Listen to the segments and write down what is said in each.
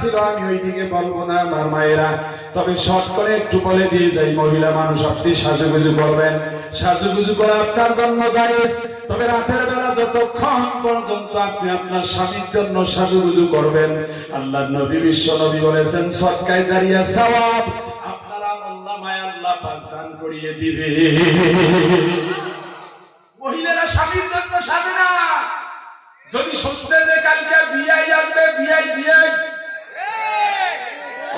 ছিল, আমি ওইদিকে বলবো না আমার মায়েরা, তবে শর্ট করে একটু বলে দিয়ে যাই, মহিলা মানুষ আপনি সাজুগুজু করবেন, সাজুগুজু করা আপনার জন্য জায়েজ, তবে রাতের বেলা যতক্ষণ পর্যন্ত আপনি আপনার স্বামীর জন্য সাজুগুজু করবেন, আল্লাহর নবী বিশ্ব নবী বলেছেন সদকায়ে জারিয়া সওয়াব আপনার আমলনামায় আল্লাহ পাক দান করিয়ে দিবে। মহিলারা স্বামীর জন্য সাজে না, যদি শুনছে যে কালকে বিয়াই আসবে, বিয়াই বিয়াই,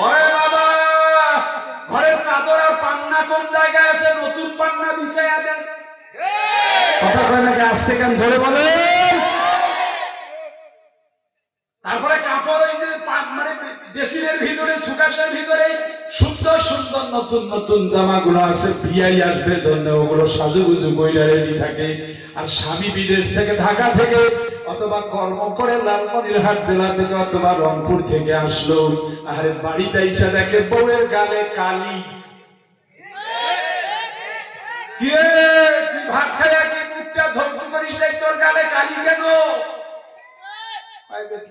ওরে বাবা ঘরে চাদর আর পান্না কোন জায়গায় আছে, নতুন পান্না বিছাইয়া দেন। কথা কয় নাকি? আজকে কেন জোরে বলেন। তারপরে কাপড় ওই যে মানে ড্রেসিংয়ের ভিতরে, সুকাশের ভিতরে সুন্দর সুন্দর নতুন নতুন জামাগুলো আছে, বিয়াই আসবে জন্য ওগুলো সাজুগুজু কইরা রেডি থাকে। আর স্বামী বিদেশ থেকে, ঢাকা থেকে অথবা কর্ম করে লালমনিরহাট জেলা থেকে অথবা রংপুর থেকে আসলো, আরে বাড়িতে এসে দেখে বউয়ের গালে কালি। কি ভাত খাইয়া কি মুখটা ধৌত করিস নাই, তোর গালে কালি কেন?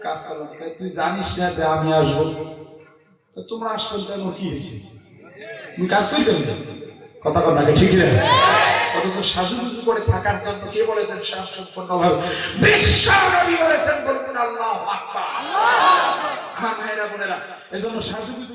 কাজ করলাম, তুই জানিস না যে আমি আসবো, তোমরা আসবেন কেন, কি হয়েছে? তুমি কাজ করেছেন, কথা কথা ঠিক না? অথচ সাজুগুজু করে থাকার জন্য কে বলেছেন? সম্পূর্ণভাবে বিশ্ব নবী বলেছেন, বলুন আল্লাহু আকবার। আমার ভাইরা বোনেরা, এজন্য সাজুগুজু